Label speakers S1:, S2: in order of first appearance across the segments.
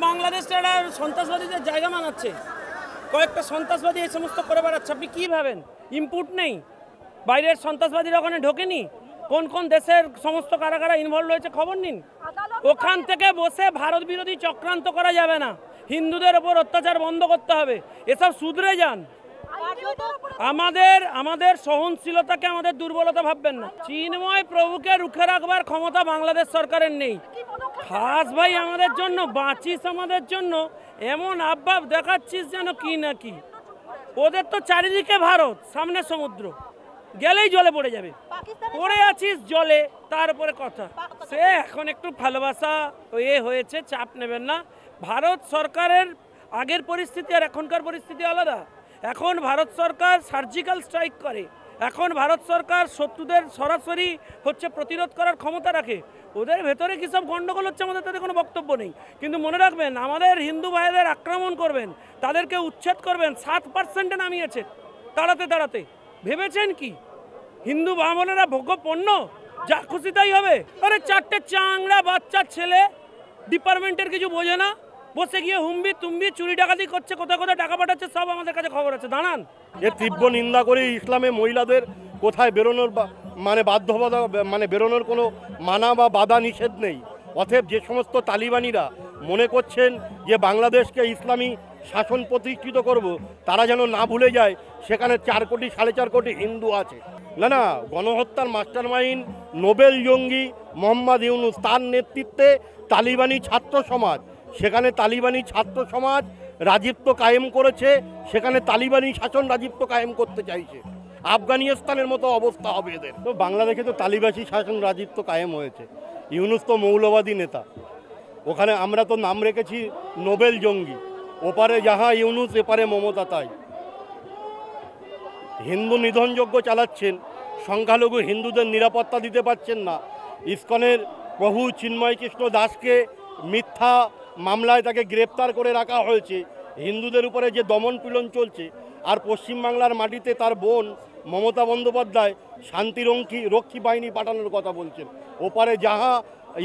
S1: বাংলাদেশটা একটা সন্ত্রাসবাদীদের জায়গা মানাচ্ছে, কয়েকটা সন্ত্রাসবাদী এই সমস্ত করে বেড়াচ্ছে। আপনি কী ভাবেন ইনপুট নেই? বাইরের সন্ত্রাসবাদীরা ওখানে ঢোকেনি? কোন কোন দেশের সমস্ত কারা কারা ইনভলভ হয়েছে খবর নিন। ওখান থেকে বসে ভারত বিরোধী চক্রান্ত করা যাবে না, হিন্দুদের ওপর অত্যাচার বন্ধ করতে হবে, এসব শুধরে যান। আমাদের সহনশীলতাকে আমাদের দুর্বলতা ভাববেন না। চিন্ময় প্রভুকে রুখে রাখবার ক্ষমতা বাংলাদেশ সরকারের নেই। খাস ভাই আমাদের জন্য বাঁচিস, আমাদের জন্য এমন আবভাব দেখাচ্ছিস যেন কি না কি। ওদের তো চারিদিকে ভারত, সামনে সমুদ্র, গেলেই জলে পড়ে যাবে। পড়ে আছিস জলে, তার উপরে কথা। সে এখন একটু ভালোবাসা হয়েছে, চাপ নেবেন না। ভারত সরকারের আগের পরিস্থিতি আর এখনকার পরিস্থিতি আলাদা। এখন ভারত সরকার সার্জিক্যাল স্ট্রাইক করে, এখন ভারত সরকার শত্রুদের সরাসরি প্রতিরোধ করার ক্ষমতা রাখে। ওদের ভেতরে কী সব গণ্ডগোল হচ্ছে আমাদের তাদের কোনো বক্তব্য নেই। কিন্তু মনে রাখবেন, আমাদের হিন্দু ভাইদের আক্রমণ করবেন, তাদেরকে উচ্ছেদ করবেন, 7% নামিয়েছে দাঁড়াতে। ভেবেছেন কি হিন্দু ব্রাহ্মণেরা ভোগ্য পণ্য? যা খুশি তাই হবে? আরে 4টে চাংড়া বাচ্চা ছেলে ডিপার্টমেন্টের কিছু বোঝে না, বসে গিয়ে হুম্বি তুম্বি চুরি ডাকাতি করছে, কোথায় কোথায় টাকা পাঠাচ্ছে, সব আমাদের কাছে খবর আছে। দাঁড়ান,
S2: এর তীব্র নিন্দা করে ইসলামে মহিলাদের কোথায় বেরোনোর বাধ্যবাধা বেরোনোর কোনো মানা বা বাধা নিষেধ নেই। অতএব যে সমস্ত তালিবানিরা মনে করছেন যে বাংলাদেশকে ইসলামী শাসন প্রতিষ্ঠিত করব, তারা যেন না ভুলে যায় সেখানে 4 কোটি 4.5 কোটি হিন্দু আছে। না, গণহত্যার মাস্টারমাইন্ড নোবেল জঙ্গি মোহাম্মদ ইউনুস, তার নেতৃত্বে তালিবানি ছাত্র সমাজ, সেখানে তালিবানি ছাত্র সমাজ রাজত্ব কায়েম করেছে, সেখানে তালিবানি শাসন রাজত্ব কায়েম করতে চাইছে। আফগানিস্তানের মতো অবস্থা হবে এদের। তো বাংলাদেশে তো তালিবানি শাসন রাজত্ব কায়েম হয়েছে। ইউনুস তো মৌলবাদী নেতা, ওখানে আমরা তো নাম রেখেছি নোবেল জঙ্গি। ওপারে যাহা ইউনুস, এপারে মমতা। তাই হিন্দু নিধনযজ্ঞ চালাচ্ছেন, সংখ্যালঘু হিন্দুদের নিরাপত্তা দিতে পারছেন না। ইসকনের প্রভু চিন্ময় কৃষ্ণ দাসকে মিথ্যা মামলায় তাকে গ্রেপ্তার করে রাখা হয়েছে। হিন্দুদের উপরে যে দমন পীড়ন চলছে, আর পশ্চিমবাংলার মাটিতে তার বোন মমতা বন্দ্যোপাধ্যায় শান্তিরক্ষী বাহিনী পাঠানোর কথা বলছেন। ওপারে যাহা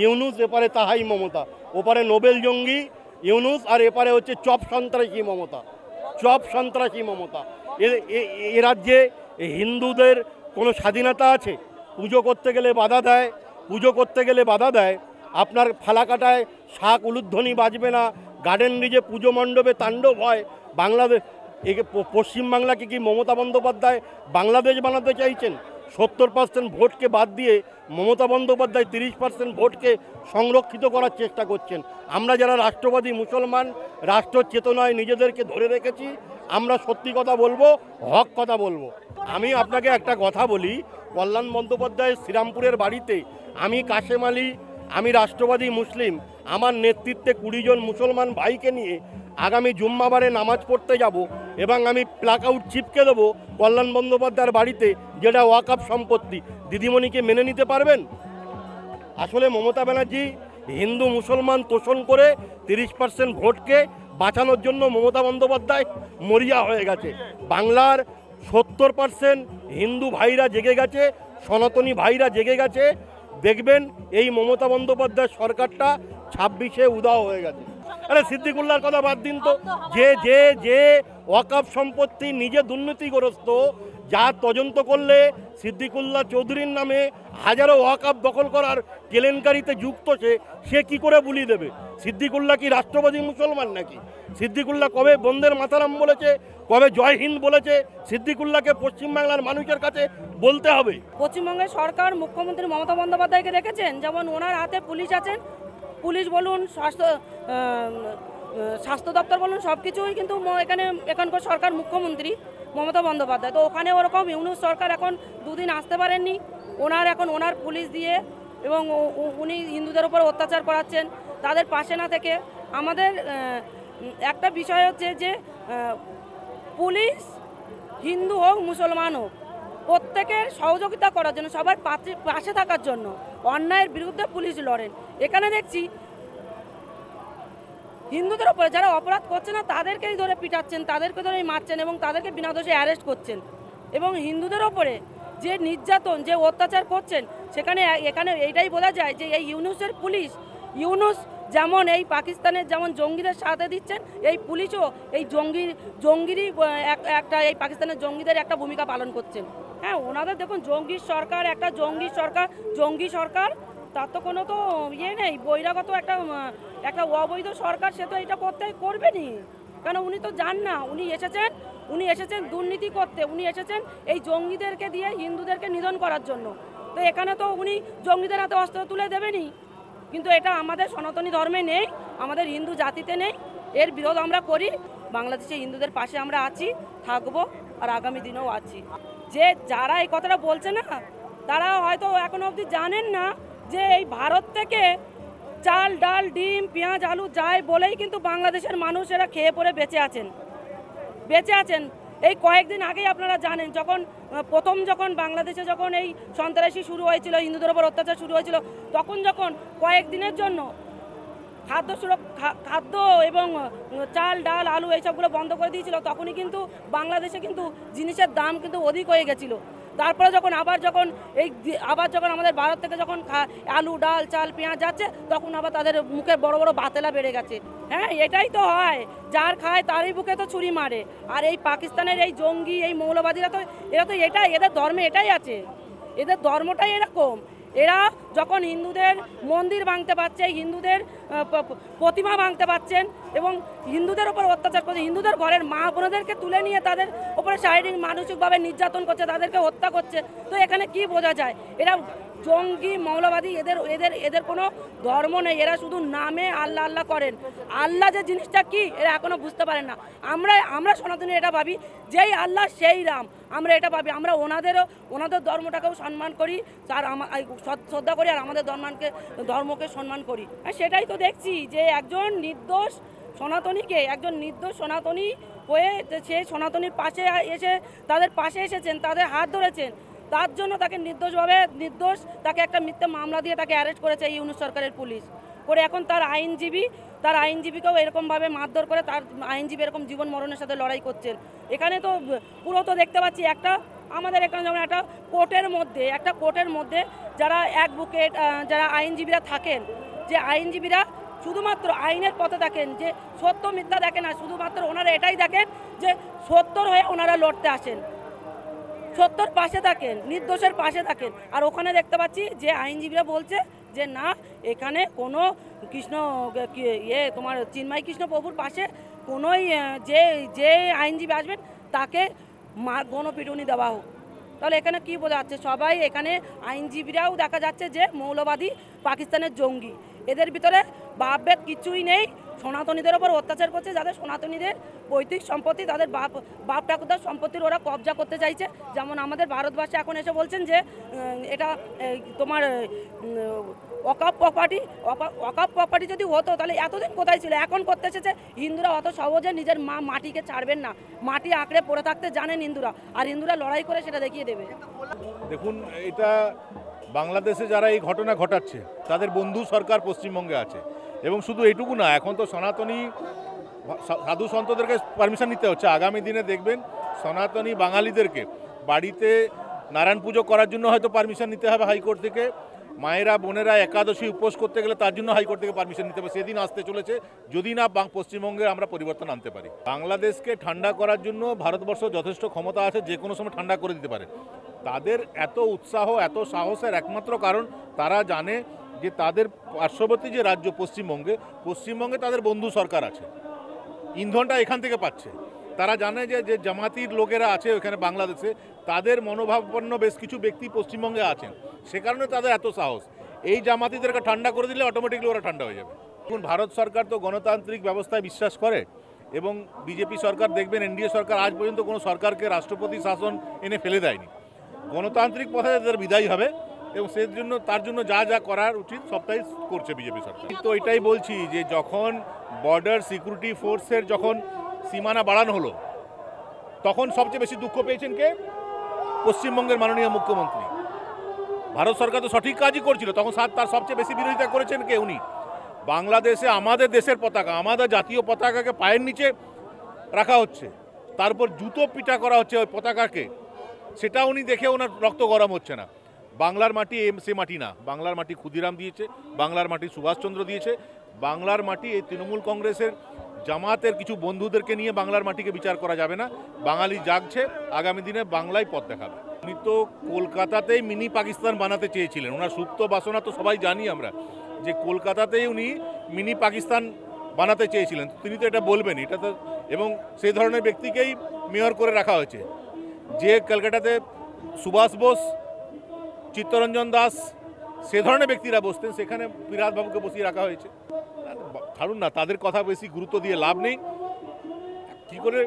S2: ইউনুস, এপারে তাহাই মমতা। ওপারে নোবেল জঙ্গি ইউনুস, আর এপারে চপ সন্ত্রাসী মমতা। এ রাজ্যে হিন্দুদের কোনো স্বাধীনতা আছে? পুজো করতে গেলে বাধা দেয়। আপনার ফালাকাটায় শাক উলুধ্বনি বাজবে না, গার্ডেন রিজে পুজো মণ্ডপে তাণ্ডব হয়। বাংলাদেশ পশ্চিমবাংলাকে কি মমতা বন্দ্যোপাধ্যায় বাংলাদেশ বানাতে চাইছেন? 70% ভোটকে বাদ দিয়ে মমতা বন্দ্যোপাধ্যায় 30% ভোটকে সংরক্ষিত করার চেষ্টা করছেন। আমরা যারা রাষ্ট্রবাদী মুসলমান, রাষ্ট্র চেতনায় নিজেদেরকে ধরে রেখেছি, আমরা সত্যি কথা বলবো, হক কথা বলবো। আমি আপনাকে একটা কথা বলি, কল্যাণ বন্দ্যোপাধ্যায়ের শ্রীরামপুরের বাড়িতে আমি কাশেম আলী, আমি রাষ্ট্রবাদী মুসলিম, আমার নেতৃত্বে 20 জন মুসলমান ভাইকে নিয়ে আগামী জুম্মাবারে নামাজ পড়তে যাব, এবং আমি প্লাকআউট চিপকে দেবো কল্যাণ বন্দ্যোপাধ্যায়ের বাড়িতে, যেটা ওয়াকফ সম্পত্তি। দিদিমণিকে মেনে নিতে পারবেন? আসলে মমতা ব্যানার্জি হিন্দু মুসলমান তোষণ করে 30% ভোটকে বাঁচানোর জন্য মমতা বন্দ্যোপাধ্যায় মরিয়া হয়ে গেছে। বাংলার 70% হিন্দু ভাইরা জেগে গেছে, সনাতনী ভাইরা জেগে গেছে। দেখবেন এই মমতা বন্দ্যোপাধ্যায় সরকারটা 26-এ উধাও হয়ে গেছে। আরে সিদ্দিকুল্লাহর কথা বাদ দিন তো, যে ওয়াকফ সম্পত্তি নিজে দুর্নীতিগ্রস্ত, যা তদন্ত করলে সিদ্দিকুল্লাহ চৌধুরীর নামে হাজারো ওয়াকফ দখল করার কেলেঙ্কারিতে যুক্ত, সে কি করে বুলি দেবে? সিদ্দিকুল্লাহ কি রাষ্ট্রবাদী মুসলমান নাকি? সিদ্দিকুল্লাহ কবে বন্দের মাতারাম বলেছে, কবে জয় হিন্দ বলেছে? সিদ্দিকুল্লাহকে পশ্চিমবাংলার মানুষের কাছে বলতে হবে।
S3: পশ্চিমবঙ্গের সরকার, মুখ্যমন্ত্রী মমতা বন্দ্যোপাধ্যায়কে দেখেছেন, যেমন ওনার হাতে পুলিশ আছেন, পুলিশ বলুন, স্বাস্থ্য দপ্তর বলুন, সব কিছুই কিন্তু এখানকার সরকার, মুখ্যমন্ত্রী মমতা বন্দ্যোপাধ্যায়। তো ওখানে ওরকম ইউনুস সরকার এখন 2 দিন আসতে পারেননি। ওনার পুলিশ দিয়ে, এবং উনি হিন্দুদের উপর অত্যাচার করাচ্ছেন তাদের পাশে না থেকে। আমাদের একটা বিষয় হচ্ছে যে পুলিশ হিন্দু হোক মুসলমান হোক, প্রত্যেকের সহযোগিতা করার জন্য, সবার পাশে থাকার জন্য, অন্যায়ের বিরুদ্ধে পুলিশ লড়েন। এখানে দেখছি হিন্দুদের উপরে যারা অপরাধ করছে না তাদেরকেই ধরে পিটাচ্ছেন, তাদেরকে ধরেই মারছেন, এবং তাদেরকে বিনা দোষে অ্যারেস্ট করছেন। এবং হিন্দুদের ওপরে যে নির্যাতন, যে অত্যাচার করছেন, এখানে এইটাই বোঝা যায় যে এই ইউনুসের পুলিশ, ইউনুস যেমন এই পাকিস্তানের যেমন জঙ্গিদের সাথে দিচ্ছেন, এই পুলিশও এই জঙ্গিরই একটা এই পাকিস্তানের জঙ্গিদের একটা ভূমিকা পালন করছেন। হ্যাঁ, ওনাদের দেখুন জঙ্গি সরকার তার তো কোনো তো ইয়ে নেই, বহিরাগত একটা অবৈধ সরকার, সে তো এটা করবেনি। কারণ উনি তো যান না, উনি এসেছেন দুর্নীতি করতে, উনি এসেছেন এই জঙ্গিদেরকে দিয়ে হিন্দুদেরকে নিধন করার জন্য। তো এখানে তো উনি জঙ্গিদের হাতে অস্ত্র তুলে দেবেনি। কিন্তু এটা আমাদের সনাতনী ধর্মে নেই, আমাদের হিন্দু জাতিতে নেই, এর বিরোধ আমরা করি। বাংলাদেশে হিন্দুদের পাশে আমরা আছি, থাকবো, আর আগামী দিনেও আছি। যারা এই কথাটা বলছে না, তারা হয়তো এখনো অবধি জানেন না যে এই ভারত থেকে চাল, ডাল, ডিম, পেঁয়াজ, আলু যায় বলেই কিন্তু বাংলাদেশের মানুষেরা খেয়ে পরে বেঁচে আছেন। এই কয়েকদিন আগেই আপনারা জানেন, যখন বাংলাদেশে যখন এই সন্ত্রাসী শুরু হয়েছিল, হিন্দুদের ওপর অত্যাচার শুরু হয়েছিল, তখন যখন কয়েকদিনের জন্য খাদ্য এবং চাল, ডাল, আলু এইসবগুলো বন্ধ করে দিয়েছিল, তখনই কিন্তু বাংলাদেশে কিন্তু জিনিসের দাম কিন্তু অধিক হয়ে গেছিল। তারপরে যখন আমাদের ভারত থেকে যখন আলু, ডাল, চাল, পেঁয়াজ যাচ্ছে, তখন আবার তাদের মুখে বড় বড় বাতেলা বেড়ে গেছে। হ্যাঁ, এটাই তো হয়, যার খায় তারই বুকে তো ছুরি মারে। আর এই পাকিস্তানের এই জঙ্গি, এই মৌলবাদীরা তো এদের ধর্মে এটাই আছে, এদের ধর্মটাই এরকম। এরা যখন হিন্দুদের মন্দির ভাঙতে পারছে, হিন্দুদের প্রতিমা ভাঙতে পারছেন এবং হিন্দুদের ওপর অত্যাচার করছে, হিন্দুদের ঘরের মা বোনদেরকে তুলে নিয়ে তাদের ওপরে শারীরিক মানসিকভাবে নির্যাতন করছে, তাদেরকে হত্যা করছে, তো এখানে কি বোঝা যায়? এরা জঙ্গি, মৌলবাদী, এদের কোনো ধর্ম নেই, এরা শুধু নামে আল্লাহ আল্লাহ করেন। আল্লাহ যে জিনিসটা কি এরা এখনো বুঝতে পারেন না। আমরা সনাতনী এটা ভাবি, যেই আল্লাহ সেই রাম, আমরা এটা ভাবি। আমরা ওনাদের ধর্মটাকেও সম্মান করি, আর শ্রদ্ধা করি, আর আমাদের ধর্মকে সম্মান করি। সেটাই তো দেখছি যে একজন নির্দোষ সনাতনী হয়ে সে সনাতনীর পাশে এসে তাদের পাশে এসেছেন, তাদের হাত ধরেছেন, তার জন্য তাকে তাকে একটা মিথ্যা মামলা দিয়ে তাকে অ্যারেস্ট করেছে এই ইউনূস সরকারের পুলিশ করে। এখন তার আইনজীবীকেও এরকমভাবে মারধর করে, তার আইনজীবী এরকম জীবন মরণের সাথে লড়াই করছেন। এখানে তো পুরো তো দেখতে পাচ্ছি আমাদের এখানে যেমন একটা কোর্টের মধ্যে যারা অ্যাডভোকেট, যারা আইনজীবীরা থাকেন, যে আইনজীবীরা শুধুমাত্র আইনের পথে থাকেন, যে সত্য মিথ্যা দেখেন না, শুধুমাত্র ওনারা এটাই দেখেন যে সত্যর হয়ে ওনারা লড়তে আসেন, সত্যর পাশে থাকেন, নির্দোষের পাশে থাকেন। আর ওখানে দেখতে পাচ্ছি যে আইনজীবীরা বলছে যে না, এখানে কোনো তোমার চিন্ময় কৃষ্ণ প্রভুর পাশে কোনোই যে আইনজীবী আসবেন তাকে গণপিটুনি দেওয়া হোক। তাহলে এখানে কি বোঝা যাচ্ছে? সবাই এখানে আইনজীবীরাও দেখা যাচ্ছে যে মৌলবাদী, পাকিস্তানের জঙ্গি, এদের ভিতরে ভাবভেদ কিছুই নেই। সনাতনীদের ওপর অত্যাচার করছে, যাদের সনাতনীদের পৈতৃক সম্পত্তি, তাদের বাপ ঠাকুরদার সম্পত্তির ওরা কবজা করতে চাইছে। যেমন আমাদের ভারতবর্ষে এখন এসে বলছেন যে এটা তোমার ওয়াকফ প্রপার্টি যদি হতো তাহলে এতদিন কোথায় ছিল? এখন করতে এসেছে। হিন্দুরা অত সহজে নিজের মাটিকে ছাড়বেন না, মাটি আঁকড়ে পড়ে থাকতে জানেন হিন্দুরা, আর হিন্দুরা লড়াই করে সেটা দেখিয়ে দেবে।
S4: দেখুন, এটা বাংলাদেশে যারা এই ঘটনা ঘটাচ্ছে তাদের বন্ধু সরকার পশ্চিমবঙ্গে আছে, এবং শুধু এইটুকু না, এখন তো সনাতনী সাধু সন্তদেরকে পারমিশন নিতে হচ্ছে। আগামী দিনে দেখবেন সনাতনী বাঙালিদেরকে বাড়িতে নারায়ণ পুজো করার জন্য হয়তো পারমিশন নিতে হবে হাইকোর্ট থেকে, মায়েরা বোনেরা একাদশী উপোস করতে গেলে তার জন্য হাইকোর্ট থেকে পারমিশন নিতে হবে। সেদিন আসতে চলেছে যদি না পশ্চিমবঙ্গে আমরা পরিবর্তন আনতে পারি। বাংলাদেশকে ঠান্ডা করার জন্য ভারতবর্ষ যথেষ্ট ক্ষমতা আছে, যে কোনো সময় ঠান্ডা করে দিতে পারে। তাদের এত উৎসাহ, এত সাহসের একমাত্র কারণ তারা জানে যে তাদের পার্শ্ববর্তী যে রাজ্য পশ্চিমবঙ্গে তাদের বন্ধু সরকার আছে, ইন্ধনটা এখান থেকে পাচ্ছে। তারা জানে যে জামাতির লোকেরা আছে ওখানে বাংলাদেশে, তাদের মনোভাবাপন্ন বেশ কিছু ব্যক্তি পশ্চিমবঙ্গে আছেন, সে কারণে তাদের এত সাহস। এই জামাতিদেরকে ঠান্ডা করে দিলে অটোমেটিকলি ওরা ঠান্ডা হয়ে যাবে। এখন ভারত সরকার তো গণতান্ত্রিক ব্যবস্থায় বিশ্বাস করে, এবং বিজেপি সরকার দেখবেন, এনডিএ সরকার আজ পর্যন্ত কোনো সরকারকে রাষ্ট্রপতি শাসন এনে ফেলে দেয়নি। গণতান্ত্রিক পথে তাদের বিদায় হবে, এবং তার জন্য যা যা করার উচিত সবটাই করছে বিজেপি সরকার। তো এটাই বলছি যে যখন বর্ডার সিকিউরিটি ফোর্সের যখন সীমানা বাড়ানো হলো, তখন সবচেয়ে বেশি দুঃখ পেয়েছেন কে? পশ্চিমবঙ্গের মাননীয় মুখ্যমন্ত্রী। ভারত সরকার তো সঠিক কাজই করছিল, তখন তার সবচেয়ে বেশি বিরোধিতা করেছেন কে? উনি। বাংলাদেশে আমাদের দেশের পতাকা, আমাদের জাতীয় পতাকাকে পায়ের নিচে রাখা হচ্ছে, তারপর জুতো পিটা করা হচ্ছে ওই পতাকাকে, সেটা উনি দেখে ওনার রক্ত গরম হচ্ছে না। বাংলার মাটি সে মাটি না, বাংলার মাটি ক্ষুদিরাম দিয়েছে, বাংলার মাটি সুভাষচন্দ্র দিয়েছে, বাংলার মাটি এই তৃণমূল কংগ্রেসের জামাতের কিছু বন্ধুদেরকে নিয়ে বাংলার মাটিকে বিচার করা যাবে না। বাঙালি জাগছে, আগামী দিনে বাংলায় পথ দেখাবে। উনি তো কলকাতাতেই মিনি পাকিস্তান বানাতে চেয়েছিলেন। ওনার সুপ্ত বাসনা তো সবাই জানি আমরা, যে কলকাতাতেই উনি মিনি পাকিস্তান বানাতে চেয়েছিলেন। তিনি তো এটা বলবেন, এটা তো, এবং সেই ধরনের ব্যক্তিকেই মেয়র করে রাখা হয়েছে। যে কলকাতাতে সুভাষ বোস, চিত্তরঞ্জন দাস, সে ধরনের ব্যক্তিরা বসতেন, সেখানে বিরাট বাবুকে বসিয়ে রাখা হয়েছে। ছাড়ুন না, তাদের কথা বেশি গুরুত্ব দিয়ে লাভ নেই। কী করে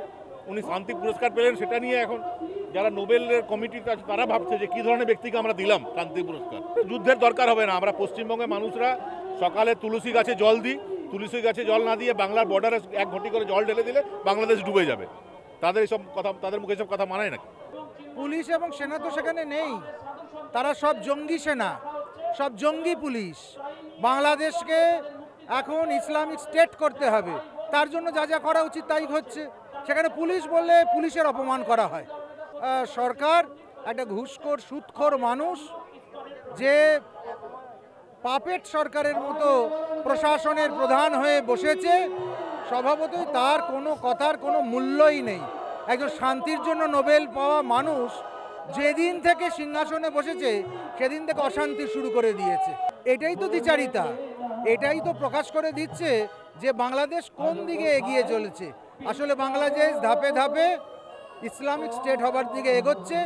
S4: উনি শান্তি পুরস্কার পেলেন সেটা নিয়ে এখন যারা নোবেলের কমিটিতে আছে তারা ভাবছে যে কী ধরনের ব্যক্তিকে আমরা দিলাম শান্তি পুরস্কার। যুদ্ধের দরকার হবে না। আমরা পশ্চিমবঙ্গের মানুষরা সকালে তুলসী গাছে জল দিই, তুলসী গাছে জল না দিয়ে বাংলার বর্ডারে 1 ঘটি করে জল ঢেলে দিলে বাংলাদেশ ডুবে যাবে। তাদের এইসব কথা, তাদের মুখে সব কথা মানায় নাকি?
S5: পুলিশ এবং সেনা তো সেখানে নেই, তারা সব জঙ্গি সেনা, সব জঙ্গি পুলিশ। বাংলাদেশকে এখন ইসলামিক স্টেট করতে হবে, তার জন্য যা যা করা উচিত তাই হচ্ছে। সেখানে পুলিশ বললে পুলিশের অপমান করা হয়। সরকার একটা ঘুষখোর সুদখোর মানুষ, যে পাপেট সরকারের মতো প্রশাসনের প্রধান হয়ে বসেছে, স্বভাবতই তার কোনো কথার কোনো মূল্যই নেই। একজন শান্তির জন্য নোবেল পাওয়া মানুষ যেদিন থেকে সিংহাসনে বসেছে সেদিন থেকে অশান্তি শুরু করে দিয়েছে। এটাই তো দ্বিচারিতা, এটাই তো প্রকাশ করে দিচ্ছে যে বাংলাদেশ কোন দিকে এগিয়ে চলেছে। আসলে বাংলাদেশ ধাপে ধাপে ইসলামিক স্টেট হবার দিকে এগোচ্ছে।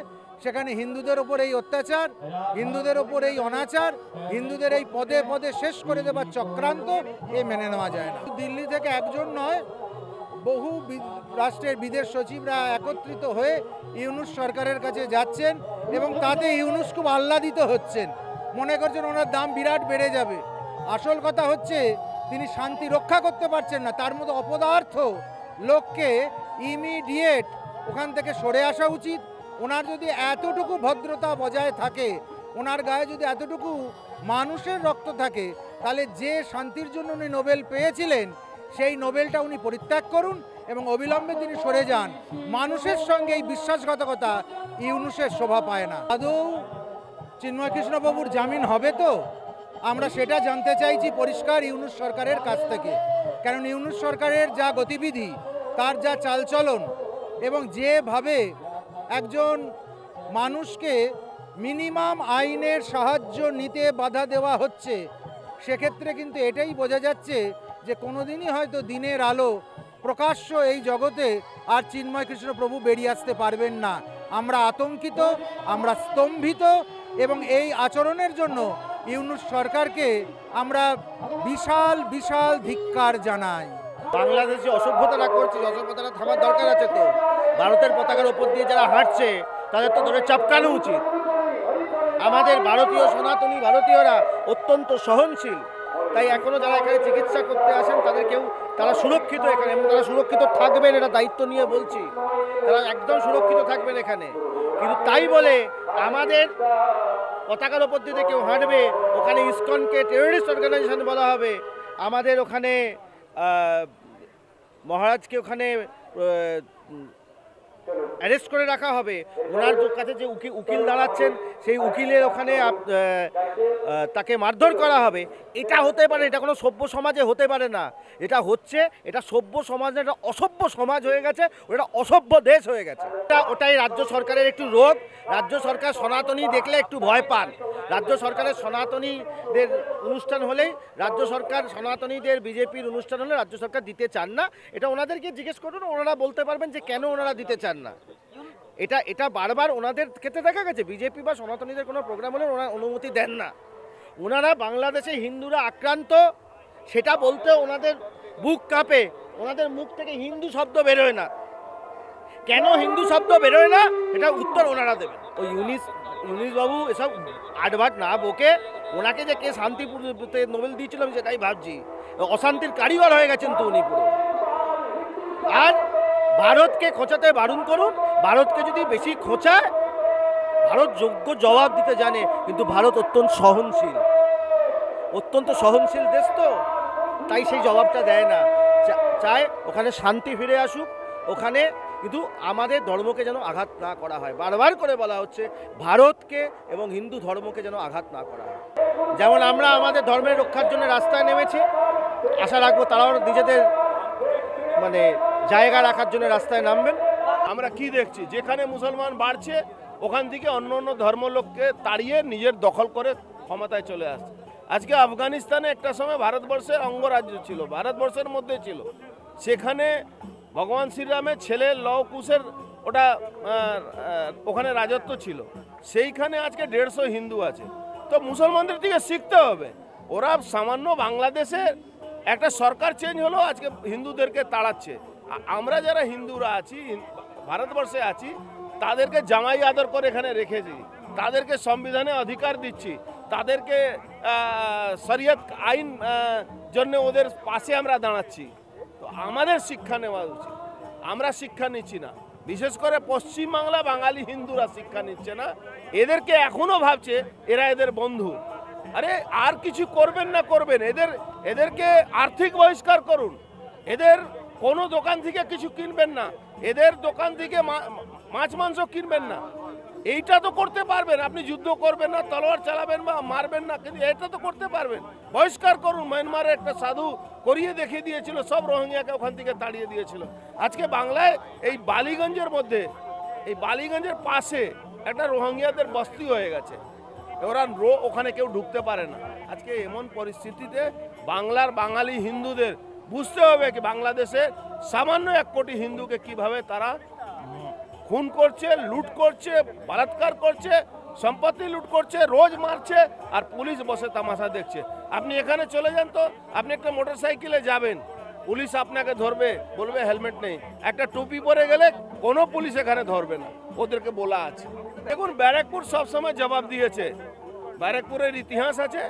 S5: সেখানে হিন্দুদের ওপর এই অত্যাচার, হিন্দুদের ওপর এই অনাচার, হিন্দুদের এই পদে পদে শেষ করে দেবার চক্রান্ত, এ মেনে নেওয়া যায় না। দিল্লি থেকে একজন নয়, বহু রাষ্ট্রের বিদেশ সচিবরা একত্রিত হয়ে ইউনূস সরকারের কাছে যাচ্ছেন এবং তাতে ইউনূস খুব আহ্লাদিত হচ্ছেন, মনে করছেন ওনার দাম বিরাট বেড়ে যাবে। আসল কথা হচ্ছে তিনি শান্তি রক্ষা করতে পারছেন না। তার মতো অপদার্থ লোককে ইমিডিয়েট ওখান থেকে সরে আসা উচিত। ওনার যদি এতটুকু ভদ্রতা বজায় থাকে, ওনার গায়ে যদি এতটুকু মানুষের রক্ত থাকে, তাহলে যে শান্তির জন্য উনি নোবেল পেয়েছিলেন সেই নোবেলটা উনি পরিত্যাগ করুন এবং অবিলম্বে তিনি সরে যান। মানুষের সঙ্গে এই বিশ্বাসঘাতকতা ইউনূসের শোভা পায় না। আদৌ চিন্ময় কৃষ্ণবাবুর জামিন হবে তো? আমরা সেটা জানতে চাইছি পরিষ্কার ইউনূস সরকারের কাছ থেকে। কারণ ইউনূস সরকারের যা গতিবিধি, তার যা চালচলন এবং যেভাবে একজন মানুষকে মিনিমাম আইনের সাহায্য নিতে বাধা দেওয়া হচ্ছে, সেক্ষেত্রে কিন্তু এটাই বোঝা যাচ্ছে যে কোনোদিনই হয়তো দিনের আলো প্রকাশ্য এই জগতে আর চিন্ময় কৃষ্ণ প্রভু বেরিয়ে আসতে পারবেন না। আমরা আতঙ্কিত, আমরা স্তম্ভিত এবং এই আচরণের জন্য ইউনূস সরকারকে আমরা বিশাল বিশাল ধিক্কার জানাই।
S6: বাংলাদেশে অসভ্যতাটা করছে, অসভ্যতাটা থামার দরকার আছে। তো ভারতের পতাকার ওপর দিয়ে যারা হাঁটছে তাদের তো ধরে চাপকানো উচিত। আমাদের ভারতীয় সনাতনী ভারতীয়রা অত্যন্ত সহনশীল, তাই এখনও যারা এখানে চিকিৎসা করতে আসেন তারা সুরক্ষিত এখানে, এবং তারা সুরক্ষিত থাকবেন, এটা দায়িত্ব নিয়ে বলছি। তারা একদম সুরক্ষিত থাকবেন এখানে। কিন্তু তাই বলে আমাদের পতাকার ওপর দিয়ে কেউ হাঁটবে, ওখানে ইসকনকে টেররিস্ট অর্গানাইজেশন বলা হবে, আমাদের ওখানে মহারাজকে ওখানে অ্যারেস্ট করে রাখা হবে, ওনার কাছে যে উকিল দাঁড়াচ্ছেন সেই উকিলের ওখানে তাকে মারধর করা হবে। এটা হতে পারে, এটা কোনো সভ্য সমাজে হতে পারে না। এটা সভ্য সমাজে একটা অসভ্য সমাজ হয়ে গেছে, ওটা অসভ্য দেশ হয়ে গেছে। ওটাই রাজ্য সরকারের একটু রোগ। রাজ্য সরকার সনাতনী দেখলে একটু ভয় পান। রাজ্য সরকারের সনাতনীদের অনুষ্ঠান হলেই রাজ্য সরকার সনাতনীদের বিজেপির অনুষ্ঠান হলে রাজ্য সরকার দিতে চান না। এটা ওনাদেরকে জিজ্ঞেস করুন, ওনারা বলতে পারবেন যে কেন ওনারা দিতে চান না। এটা বারবার ওনাদের ক্ষেত্রে দেখা গেছে। বিজেপি বা সনাতনীদের কোনো প্রোগ্রাম হলে ওনারা অনুমতি দেন না। ওনারা বাংলাদেশে হিন্দুরা আক্রান্ত সেটা বলতে ওনাদের বুক কাঁপে, ওনাদের মুখ থেকে হিন্দু শব্দ বেরোয় না। কেন হিন্দু শব্দ বেরোয় না এটা উত্তর ওনারা দেবেন। ওই ইউনূস বাবু এসব আটবাট না বকে, ওনাকে যে কে শান্তিপুরতে নোবেল দিয়েছিল আমি সেটাই ভাবছি। অশান্তির কারিগর হয়ে গেছেন তো উনি পুরো। আর ভারতকে খোঁচাতে বারণ করুন। ভারতকে যদি বেশি খোঁচায়, ভারত যোগ্য জবাব দিতে জানে, কিন্তু ভারত অত্যন্ত সহনশীল দেশ, তো তাই সেই জবাবটা দেয় না। চায় ওখানে শান্তি ফিরে আসুক, ওখানে কিন্তু আমাদের ধর্মকে যেন আঘাত না করা হয়। বারবার করে বলা হচ্ছে ভারতকে এবং হিন্দু ধর্মকে যেন আঘাত না করা হয়। যেমন আমরা আমাদের ধর্মের রক্ষার জন্য রাস্তায় নেমেছি, আশা রাখবো তারাও নিজেদের মানে জায়গা রাখার জন্য রাস্তায় নামবেন।
S7: আমরা কি দেখছি, যেখানে মুসলমান বাড়ছে ওখান থেকে অন্য অন্য ধর্মলোককে তাড়িয়ে নিজের দখল করে ক্ষমতায় চলে আসছে। আজকে আফগানিস্তানে একটা সময় ভারতবর্ষের অঙ্গরাজ্য ছিল, ভারতবর্ষের মধ্যে ছিল, সেখানে ভগবান শ্রীরামের ছেলে লও কুশের ওটা ওখানে রাজত্ব ছিল, সেইখানে আজকে 150 হিন্দু আছে। তো মুসলমানদের থেকে শিখতে হবে, ওরা সামান্য বাংলাদেশে একটা সরকার চেঞ্জ হলো আজকে হিন্দুদেরকে তাড়াচ্ছে। আমরা যারা হিন্দুরা আছি ভারতবর্ষে আছি তাদেরকে জামাই আদর করে এখানে রেখেছি, তাদেরকে সংবিধানে অধিকার দিচ্ছি, তাদেরকে শরিয়ত আইন জন্য ওদের পাশে আমরা দাঁড়াচ্ছি। তো আমাদের শিক্ষা নেওয়া উচিত, আমরা শিক্ষা নিচ্ছি না, বিশেষ করে পশ্চিমবাংলা বাঙালি হিন্দুরা শিক্ষা নিচ্ছে না। এদেরকে এখনো ভাবছে এরা এদের বন্ধু। আরে আর কিছু করবেন না করবেন, এদেরকে আর্থিক বহিষ্কার করুন, এদের কোনো দোকান থেকে কিছু কিনবেন না, এদের দোকান থেকে মাছ মাংস কিনবেন না। এইটা তো করতে পারবেন, আপনি যুদ্ধ করবেন না, তলোয়ার চালাবেন বা মারবেন না, কিন্তু এটা তো করতে পারবেন। বহিষ্কার করুন। মায়ানমারে একটা সাধু করিয়ে দেখিয়ে দিয়েছিল, সব রোহিঙ্গাকে ওখান থেকে তাড়িয়ে দিয়েছিল। আজকে বাংলায় এই বালিগঞ্জের মধ্যে, এই বালিগঞ্জের পাশে একটা রোহিঙ্গাদের বস্তি হয়ে গেছে, ওরা ওখানে কেউ ঢুকতে পারে না। আজকে এমন পরিস্থিতিতে বাংলার বাঙালি হিন্দুদের বুঝতে হবে কি বাংলাদেশে সামান্য 1 কোটি হিন্দুকে কিভাবে তারা খুন করছে, লুট করছে, বলাৎকার করছে, সম্পত্তি লুট করছে, রোজ মারছে, আর পুলিশ বসে তামাশা দেখছে। আপনি এখানে চলে যান তো, আপনি একটা মোটরসাইকেলে যাবেন, পুলিশ আপনাকে ধরবে, বলবে হেলমেট নেই, একটা টুপি পরে গেলে কোনো পুলিশ এখানে ধরবে না, ওদেরকে বলা আছে। দেখুন ব্যারাকপুর সবসময় জবাব দিয়েছে, ব্যারাকপুরের ইতিহাস আছে,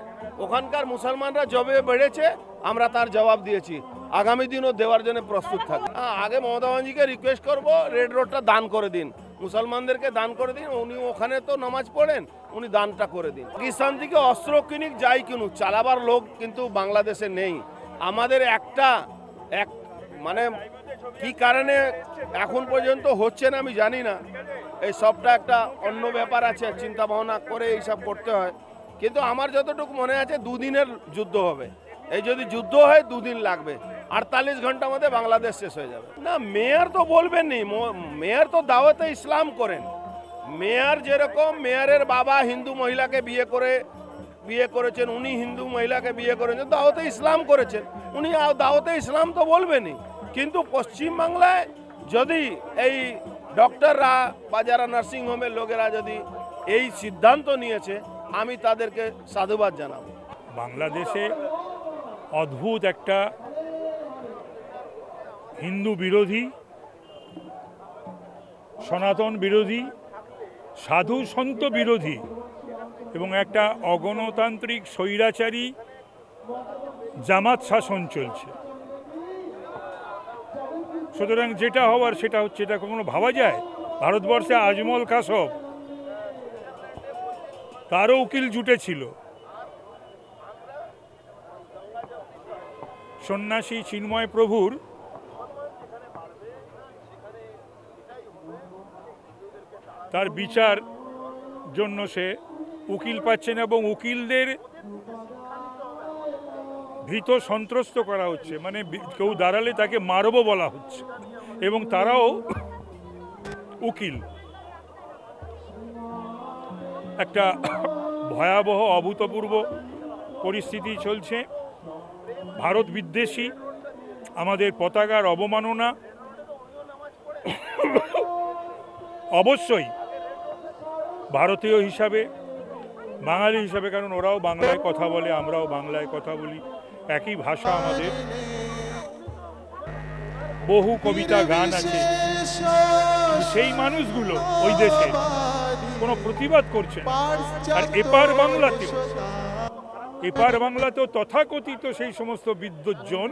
S7: ওখানকার মুসলমানরা জবে বেড়েছে, আমরা তার জবাব দিয়েছি, আগামী দিনও দেওয়ার জন্য প্রস্তুত থাকি। আগে মমতা ব্যানার্জিকে রিকোয়েস্ট করবো রেড রোডটা দান করে দিন, মুসলমানদেরকে দান করে দিন, উনি ওখানে তো নামাজ পড়েন, উনি দানটা করে দিন। পাকিস্তান থেকে অস্ত্র কিনুক যাই কিনুক, চালাবার লোক কিন্তু বাংলাদেশে নেই। আমাদের মানে কি কারণে এখন পর্যন্ত হচ্ছে না আমি জানি না, এই সবটা একটা অন্য ব্যাপার আছে, চিন্তা ভাবনা করে এইসব করতে হয়। কিন্তু আমার যতটুকু মনে আছে 2 দিনের যুদ্ধ হবে, এই যদি যুদ্ধ হয় 2 দিন লাগবে, 48 ঘন্টার মধ্যে বাংলাদেশ শেষ হয়ে যাবে। না মেয়র তো বলবেন নি, মেয়র তো দাওয়াতে ইসলাম করেন। মেয়র যেরকম মেয়রের বাবা হিন্দু মহিলাকে বিয়ে করেছেন, উনি হিন্দু মহিলাকে বিয়ে করেছেন, দাওয়াতে ইসলাম করেছেন, উনি দাওয়াতে ইসলাম তো বলবেনই। কিন্তু পশ্চিমবাংলায় যদি এই ডক্টররা বা যারা নার্সিংহোমের লোকেরা যদি এই সিদ্ধান্ত নিয়েছে, আমি তাদেরকে সাধুবাদ জানাবো।
S8: বাংলাদেশে অদ্ভুত একটা হিন্দু বিরোধী, সনাতন বিরোধী, সাধু সন্ত বিরোধী এবং একটা অগণতান্ত্রিক স্বৈরাচারী জামাত শাসন চলছে। সুতরাং যেটা হওয়ার সেটা হচ্ছে, এটা কখনো ভাবা যায়? ভারতবর্ষে আজমল কাসব, তারও উকিল জুটেছিল, সন্ন্যাসী চিন্ময় প্রভুর তার বিচার জন্য সে উকিল পাচ্ছেন এবং উকিলদের ভীত সন্ত্রস্ত করা হচ্ছে, মানে কেউ দাঁড়ালে তাকে মারবো বলা হচ্ছে, এবং তারাও উকিল। একটা ভয়াবহ অভূতপূর্ব পরিস্থিতি চলছে। ভারত বিদ্বেষী, আমাদের পতাকার অবমাননা, অবশ্যই ভারতীয় হিসাবে, বাঙালি হিসাবে, কারণ ওরাও বাংলায় কথা বলে, আমরাও বাংলায় কথা বলি, একই ভাষা আমাদের, বহু কবিতা গান আছে। সেই মানুষগুলো ওই দেশে কোনো প্রতিবাদ করছে না। আর এপার বাংলাতেও তথাকথিত সেই সমস্ত বিদ্বজ্জন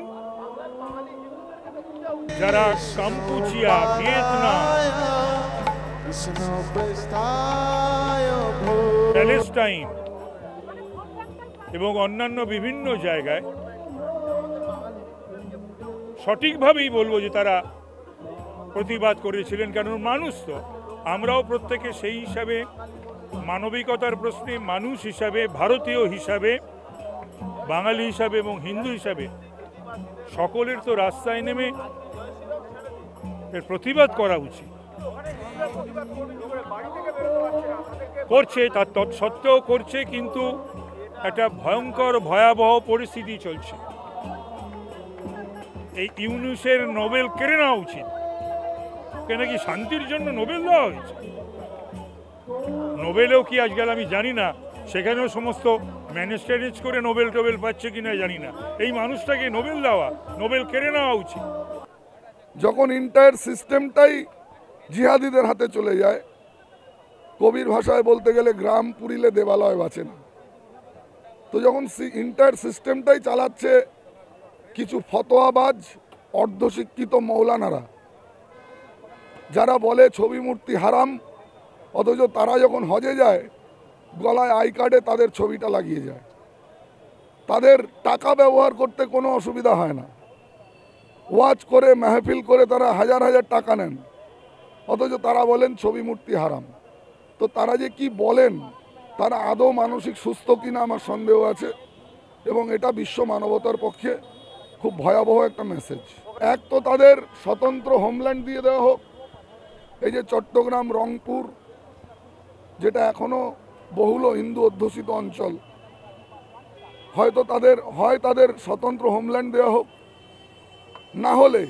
S8: যারা কাম্পুচিয়া, ভিয়েতনাম, প্যালেস্টাইন এবং অন্যান্য বিভিন্ন জায়গায়, সঠিকভাবেই বলবো যে তারা প্রতিবাদ করেছিলেন। কারণ মানুষ তো আমরাও প্রত্যেকে সেই হিসাবে মানবিকতার প্রশ্নে মানুষ হিসাবে, ভারতীয় হিসাবে, বাঙালি হিসাবে এবং হিন্দু হিসাবে সকলের তো রাস্তায় নেমে এর প্রতিবাদ করা উচিত। করছে, তার তৎসত্ত্বেও করছে, কিন্তু একটা ভয়ঙ্কর ভয়াবহ পরিস্থিতি চলছে। এই ইউনুসের নোবেল কেড়ে নেওয়া উচিত। কেন কি শান্তির জন্য নোবেল দেওয়া হয়েছে? নোবেলেও কি আজকাল আমি জানি না, সেখানেও সমস্ত ম্যানেজটেরিজ করে নোবেল টোবেল পাচ্ছে কিনা জানি না। এই মানুষটাকে নোবেল দেওয়া, নোবেল কেড়ে নেওয়া উচিত।
S9: যখন এন্টায়ার সিস্টেমটাই জিহাদিদের হাতে চলে যায়, কবির ভাষায় বলতে গেলে গ্রাম পুরিলে দেবালয় বাঁচে না। তো যখন এন্টায়ার সিস্টেমটাই চালাচ্ছে কিছু ফতোয়াবাজ অর্ধশিক্ষিত মৌলানারা, যারা বলে ছবি মূর্তি হারাম, অথচ তারা যখন হজে যায় গলায় আই কার্ডে তাদের ছবিটা লাগিয়ে যায়। তাদের টাকা ব্যবহার করতে কোনো অসুবিধা হয় না, ওয়াজ করে মেহফিল করে তারা হাজার হাজার টাকা নেন, অথচ তারা বলেন ছবি মূর্তি হারাম। তো তারা যে কি বলেন, তারা আদৌ মানসিক সুস্থ কিনা আমার সন্দেহ আছে, এবং এটা বিশ্ব মানবতার পক্ষে খুব ভয়াবহ একটা মেসেজ। এক তো তাদের স্বতন্ত্র হোমল্যান্ড দিয়ে দেওয়া হোক। এই যে চট্টগ্রাম, রংপুর, যেটা এখনো বহুল হিন্দু অধ্যুষিত অঞ্চল, হয়তো তাদের স্বতন্ত্র হোমল্যান্ড দেওয়া হোক, না হলে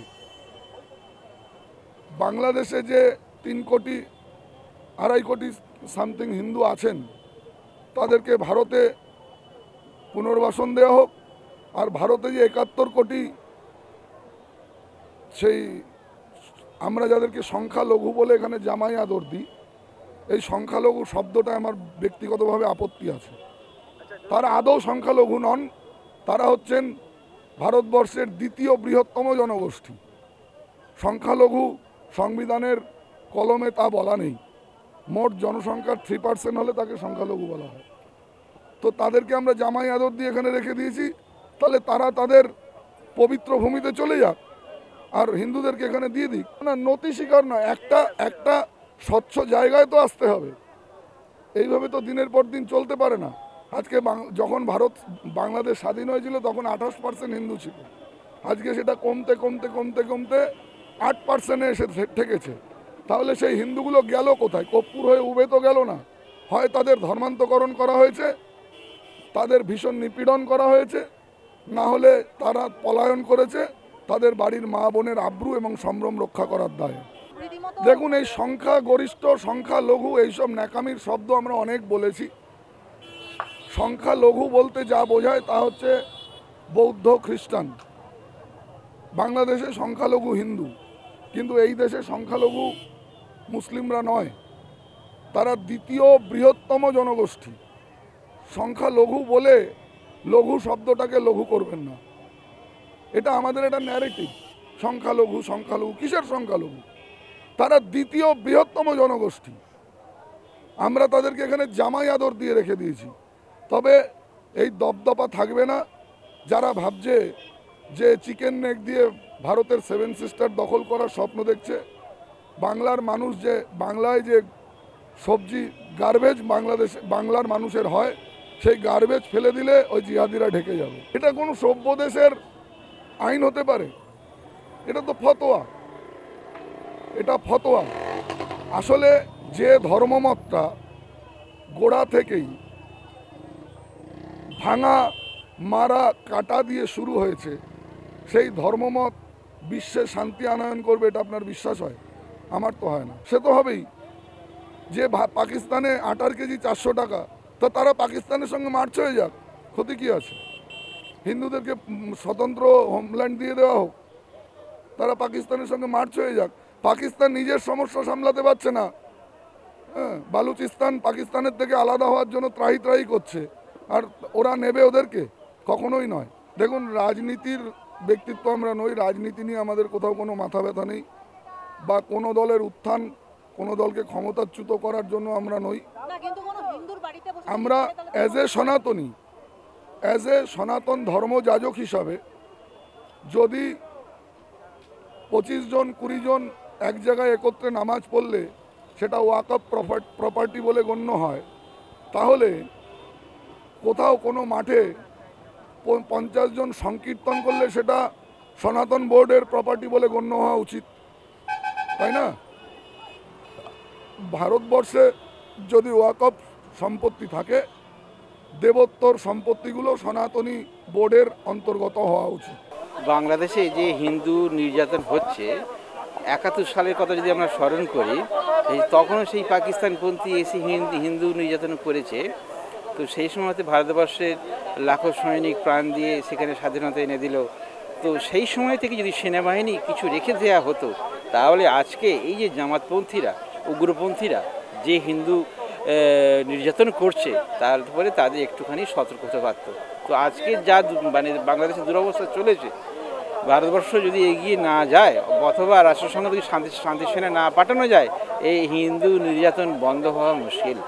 S9: বাংলাদেশে যে 3-2.5 কোটি সামথিং হিন্দু আছেন, তাদেরকে ভারতে পুনর্বাসন দেওয়া হোক। আর ভারতে যে 71 কোটি, সেই আমরা যাদেরকে সংখ্যালঘু বলে এখানে জামাই আদর দিই, এই সংখ্যালঘু শব্দটা আমার ব্যক্তিগতভাবে আপত্তি আছে। তারা আদৌ সংখ্যালঘু নন, তারা হচ্ছেন ভারতবর্ষের দ্বিতীয় বৃহত্তম জনগোষ্ঠী। সংখ্যালঘু সংবিধানের কলমে তা বলা নেই, মোট জনসংখ্যার 3% হলে তাকে সংখ্যালঘু বলা হয়। তো তাদেরকে আমরা জামাই আদর দিয়ে এখানে রেখে দিয়েছি, তাহলে তারা তাদের পবিত্র ভূমিতে চলে যাক, আর হিন্দুদেরকে এখানে দিয়ে দিক না। নতি স্বীকার নয়, একটা স্বচ্ছ জায়গায় তো আসতে হবে। এইভাবে তো দিনের পর দিন চলতে পারে না। আজকে যখন বাংলাদেশ স্বাধীন হয়েছিল তখন 28% হিন্দু ছিল, আজকে সেটা কমতে কমতে কমতে কমতে 8% এসে ঠেকেছে। তাহলে সেই হিন্দুগুলো গেল কোথায়? কর্পূর হয়ে উবে তো গেল না। হয় তাদের ধর্মান্তকরণ করা হয়েছে, তাদের ভীষণ নিপীড়ন করা হয়েছে, না হলে তারা পলায়ন করেছে তাদের বাড়ির মা বোনের আব্রু এবং সম্ভ্রম রক্ষা করার দায়ে। দেখুন, এই সংখ্যা গরিষ্ঠ, সংখ্যালঘু, এইসব ন্যাকামির শব্দ আমরা অনেক বলেছি। সংখ্যালঘু বলতে যা বোঝায় তা হচ্ছে বৌদ্ধ, খ্রিস্টান। বাংলাদেশে সংখ্যালঘু হিন্দু, কিন্তু এই দেশে সংখ্যালঘু মুসলিমরা নয়, তারা দ্বিতীয় বৃহত্তম জনগোষ্ঠী। সংখ্যালঘু বলে লঘু শব্দটাকে লঘু করবেন না, এটা আমাদের একটা ন্যারেটিভ। সংখ্যালঘু সংখ্যালঘু কিসের সংখ্যালঘু? তারা দ্বিতীয় বৃহত্তম জনগোষ্ঠী। আমরা তাদেরকে এখানে জামাই আদর দিয়ে রেখে দিয়েছি। তবে এই দপদপা থাকবে না। যারা ভাবছে যে চিকেন নেক দিয়ে ভারতের 7 সিস্টার দখল করার স্বপ্ন দেখছে, বাংলার মানুষ যে বাংলায় যে সবজি গার্বেজ বাংলার মানুষের হয়, সেই গার্বেজ ফেলে দিলে ওই জিহাদিরা ঢেকে যাবে। এটা কোনো সভ্য দেশের আইন হতে পারে? এটা তো ফতোয়া, এটা ফতোয়া। আসলে যে ধর্মমতটা গোড়া থেকেই ভাঙা, মারা, কাটা দিয়ে শুরু হয়েছে, সেই ধর্মমত বিশ্বে শান্তি আনয়ন করবে, এটা আপনার বিশ্বাস হয়? আমার তো হয় না। সে তো হবেই। যে পাকিস্তানে আটার কেজি 400 টাকা, তো তারা পাকিস্তানের সঙ্গে মার্চ হয়ে যাক, ক্ষতি কী আছে? হিন্দুদেরকে স্বতন্ত্র হোমল্যান্ড দিয়ে দেওয়া হোক, তারা পাকিস্তানের সঙ্গে মার্চ হয়ে যাক। পাকিস্তান নিজের সমস্যা সামলাতে পারছে না, হ্যাঁ, বালুচিস্তান পাকিস্তানের থেকে আলাদা হওয়ার জন্য ত্রাহি ত্রাহি করছে, আর ওরা নেবে ওদেরকে? কখনোই নয়। দেখুন, রাজনীতির ব্যক্তিত্ব আমরা নই, রাজনীতি নিয়ে আমাদের কোথাও কোনো মাথা ব্যথা নেই, বা কোনো দলের উত্থান, কোনো দলকে ক্ষমতাচ্যুত করার জন্য আমরা নই। আমরা অ্যাজ এ সনাতন ধর্মযাজক হিসাবে যদি 25 জন 20 জন এক জায়গায় একত্রে নামাজ পড়লে সেটা ওয়াকফ প্রপার্টি বলে গণ্য হয়, তাহলে কোথাও কোনো মাঠে 50 জন সংকীর্তন করলে সেটা সনাতন বোর্ডের প্রপার্টি বলে গণ্য হওয়া উচিত, তাই না? ভারতবর্ষে যদি ওয়াকফ সম্পত্তি থাকে, দেবোত্তর সম্পত্তিগুলো সনাতনী বোর্ডের অন্তর্গত হওয়া উচিত।
S10: বাংলাদেশে যে হিন্দু নির্যাতন হচ্ছে, 71 সালের কথা যদি আমরা স্মরণ করি, তখনও সেই পাকিস্তানপন্থী এসে হিন্দু নির্যাতন করেছে। তো সেই সময়তে ভারতবর্ষের লাখো সৈনিক প্রাণ দিয়ে সেখানে স্বাধীনতা এনে দিল। তো সেই সময় থেকে যদি সেনাবাহিনী কিছু রেখে দেওয়া হতো, তাহলে আজকে এই যে জামাতপন্থীরা, উগ্রপন্থীরা যে হিন্দু নির্যাতন করছে, তারপরে তাদের একটুখানি সতর্ক হতে পারত। তো আজকে যা মানে বাংলাদেশের দুরবস্থা চলেছে, ভারতবর্ষ যদি এগিয়ে না যায় অথবা রাষ্ট্রসংঘ যদি শান্তি সেনা না পাঠানো যায়, এই হিন্দু নির্যাতন বন্ধ হওয়া মুশকিল।